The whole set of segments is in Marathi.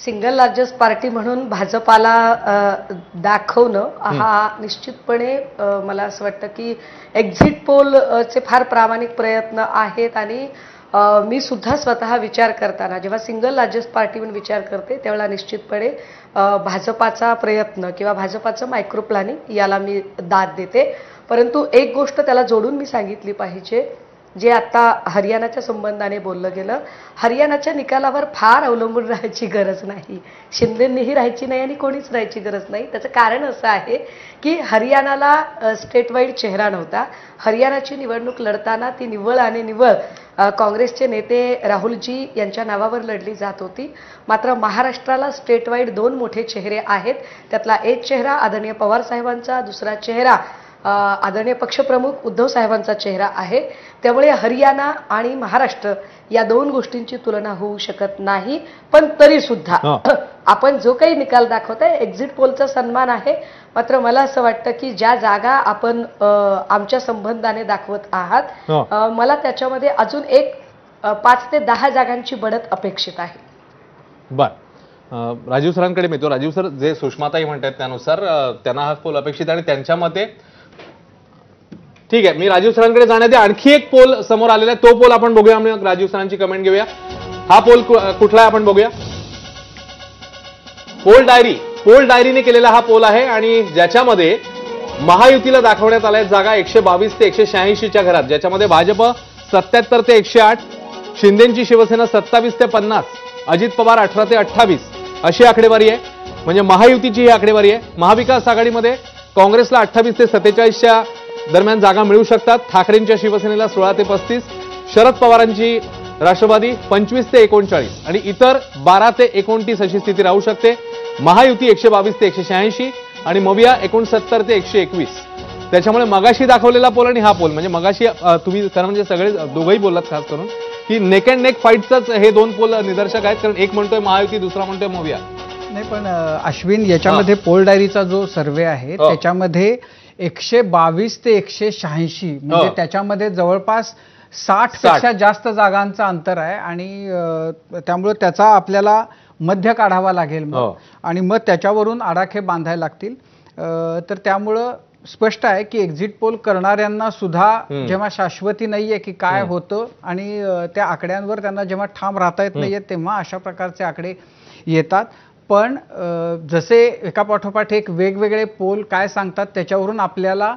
सिंगल लार्जेस्ट पार्टी म्हणून भाजपाला दाखवणं हा निश्चितपणे मला असं वाटतं की एक्झिट पोलचे फार प्रामाणिक प्रयत्न आहेत आणि मी सुद्धा स्वतः विचार करताना जेव्हा सिंगल लार्जेस्ट पार्टी म्हणून विचार करते त्यावेळेला निश्चितपणे भाजपाचा प्रयत्न किंवा भाजपाचं मायक्रो प्लॅनिंग याला मी दाद देते. परंतु एक गोष्ट त्याला जोडून मी सांगितली पाहिजे, जे आता हरियाणाच्या संबंधाने बोललं गेलं, हरियाणाच्या निकालावर फार अवलंबून राहायची गरज नाही. शिंदेंनीही राहायची नाही आणि कोणीच राहायची गरज नाही. त्याचं कारण असं आहे की हरियाणाला स्टेट वाईड चेहरा नव्हता. हरियाणाची निवडणूक लढताना ती निव्वळ आणि निव्वळ काँग्रेसचे नेते राहुलजी यांच्या नावावर लढली जात होती. मात्र महाराष्ट्राला स्टेट वाईड 2 मोठे चेहरे आहेत. त्यातला एक चेहरा आदरणीय पवार साहेबांचा, दुसरा चेहरा आदरणीय पक्षप्रमुख उद्धव साहेबांचा चेहरा आहे. त्यामुळे हरियाणा आणि महाराष्ट्र या 2 गोष्टींची तुलना होऊ शकत नाही. पण तरी सुद्धा आपण जो काही निकाल दाखवताय एक्झिट पोलचा सन्मान आहे. मात्र मला असं वाटतं की ज्या जागा आपण आमच्या संबंधाने दाखवत आहात, मला त्याच्यामध्ये अजून एक 5 ते 10 जागांची बढत अपेक्षित आहे. बर, राजीव सरांकडे मिळतो. राजीव सर, जे सुषमाताई म्हणतात त्यानुसार त्यांना हा पोल अपेक्षित आणि त्यांच्या मते ठीक आहे. मी राजीव सरांकडे जाण्याआधी आणखी एक पोल समोर आलेला आहे, तो पोल आपण बघूया. मग राजीव सरांची कमेंट घेऊया. हा पोल कुठला आहे आपण बघूया. पोल डायरीने केलेला हा पोल आहे आणि ज्याच्यामध्ये महायुतीला दाखवण्यात आल्या जागा 122 ते 186च्या घरात, ज्याच्यामध्ये भाजप 77 ते 108, शिंदेची शिवसेना 27 ते 50, अजित पवार 18 ते 28 अशी आकडेवारी आहे. म्हणजे महायुतीची ही आकडेवारी आहे. महाविकास आघाडीमध्ये काँग्रेसला 28 ते 47च्या दरम्यान जागा मिळू शकतात. ठाकरेंच्या शिवसेनेला 16 ते 35, शरद पवारांची राष्ट्रवादी 25 ते 39 आणि इतर 12 ते 29 अशी स्थिती राहू शकते. महायुती 122 ते 186 आणि मविया 69 ते 121. त्याच्यामुळे मगाशी दाखवलेला पोल आणि हा पोल, म्हणजे मगाशी तुम्ही खरं म्हणजे सगळे दोघंही बोललात खास करून की नेक अँड नेक फाईटच हे 2 पोल निदर्शक आहेत. कारण एक म्हणतोय महायुती, दुसरा म्हणतोय मविया. नाही, पण अश्विन, याच्यामध्ये पोल डायरीचा जो सर्वे आहे त्याच्यामध्ये 122 ते 186 म्हणजे त्याच्यामध्ये जवळपास 60 पेक्षा जास्त जागांचं अंतर आहे आणि त्यामुळे त्याचा आपल्याला मध्य काढावा लागेल आणि मग त्याच्यावरून आडाखे बांधायला लागतील. तर त्यामुळं स्पष्ट आहे की एक्झिट पोल करणाऱ्यांना सुद्धा जेव्हा शाश्वती नाहीये की काय होतं आणि त्या आकड्यांवर त्यांना जेव्हा ठाम राहता येत नाहीये तेव्हा अशा प्रकारचे आकडे येतात. पण जसे एकापाठोपाठ एक वेगवेगळे पोल काय सांगतात त्याच्यावरून आपल्याला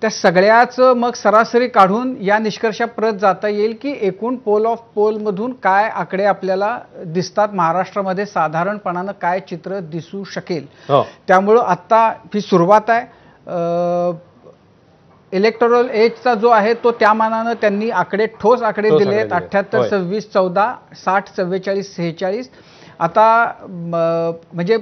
त्या सगळ्याचं मग सरासरी काढून या निष्कर्षाप्रत जाता येईल की एकूण पोल ऑफ पोलमधून काय आकडे आपल्याला दिसतात, महाराष्ट्रामध्ये साधारणपणानं काय चित्र दिसू शकेल. त्यामुळं आत्ता ही सुरुवात आहे. इलेक्टोरल एजचा जो आहे तो त्या मानानं त्यांनी आकडे ठोस आकडे दिलेत. 78, 26, 14, 60, 44, 46. आता म्हणजे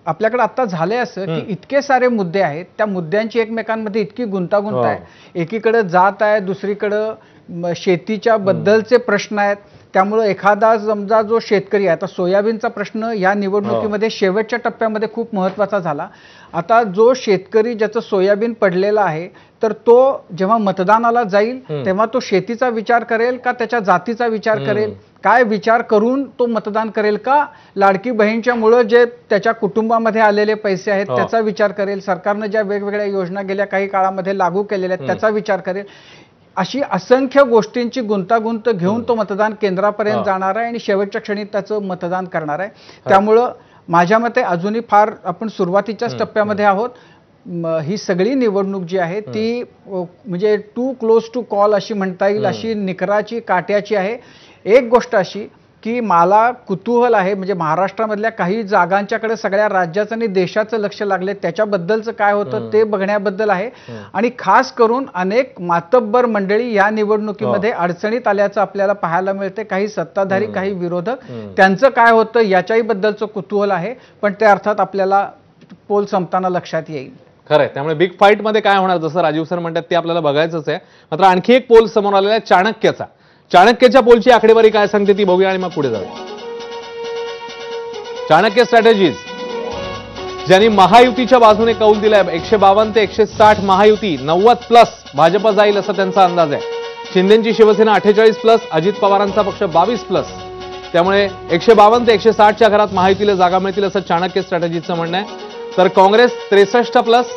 आपल्याकडे आता झाले असं की इतके सारे मुद्दे आहेत, त्या मुद्द्यांची एकमेकांमध्ये इतकी गुंतागुंत आहे. एकीकडे जात आहे, दुसरीकडं शेतीच्या बद्दलचे प्रश्न आहेत. त्यामुळं एखादा समजा जो शेतकरी आहे, आता सोयाबीनचा प्रश्न या निवडणुकीमध्ये शेवटच्या टप्प्यामध्ये खूप महत्त्वाचा झाला. आता जो शेतकरी ज्याचं सोयाबीन पडलेलं आहे तर तो जेव्हा मतदानाला जाईल तेव्हा तो शेतीचा विचार करेल का त्याच्या जातीचा विचार करेल, काय विचार करून तो मतदान करेल, का लाडकी बहीणच्यामुळं जे त्याच्या कुटुंबामध्ये आलेले पैसे आहेत त्याचा विचार करेल, सरकारनं ज्या वेगवेगळ्या योजना गेल्या काही काळामध्ये लागू केलेल्या आहेत त्याचा विचार करेल. अशी असंख्य गोष्टींची गुंतागुंत घेऊन तो मतदान केंद्रापर्यंत जाणार आहे आणि शेवटच्या क्षणी त्याचं मतदान करणार आहे. त्यामुळं माझ्या मते अजूनही फार आपण सुरुवातीच्याच टप्प्यामध्ये आहोत. ही सगळी निवडणूक जी आहे ती म्हणजे टू क्लोज टू कॉल अशी म्हणता येईल, अशी निकराची काट्याची आहे. एक गोष्ट अशी की मला कुतूहल आहे, म्हणजे महाराष्ट्रामधल्या काही जागांच्याकडे सगळ्या राज्याचं आणि देशाचं लक्ष लागले, त्याच्याबद्दलचं काय होतं ते बघण्याबद्दल आहे. आणि खास करून अनेक मातब्बर मंडळी या निवडणुकीमध्ये अडचणीत आल्याचं आपल्याला पाहायला मिळते. काही सत्ताधारी, काही विरोधक, त्यांचं काय होतं याच्याही बद्दलचं कुतूहल आहे. पण ते अर्थात आपल्याला पोल संपताना लक्षात येईल. खरंय. त्यामुळे बिग फाईट मध्ये काय होणार जसं राजीव सर म्हणतात ते आपल्याला बघायचंच आहे. मात्र आणखी एक पोल समोर आलेला आहे चाणक्यचा. चाणक्यच्या पोलची आकडेवारी काय सांगते ती बघूया आणि मग पुढे जाऊया. चाणक्य स्ट्रॅटेजीज, ज्यांनी महायुतीच्या बाजूने कौल दिलाय, 152 ते 160 महायुती, 90+ भाजप जाईल असा त्यांचा अंदाज आहे. शिंदेची शिवसेना 48+, अजित पवारांचा पक्ष 22+, त्यामुळे 152 ते 160च्या घरात महायुतीला जागा मिळतील असं चाणक्य स्ट्रॅटेजीचं म्हणणं आहे. तर काँग्रेस 63+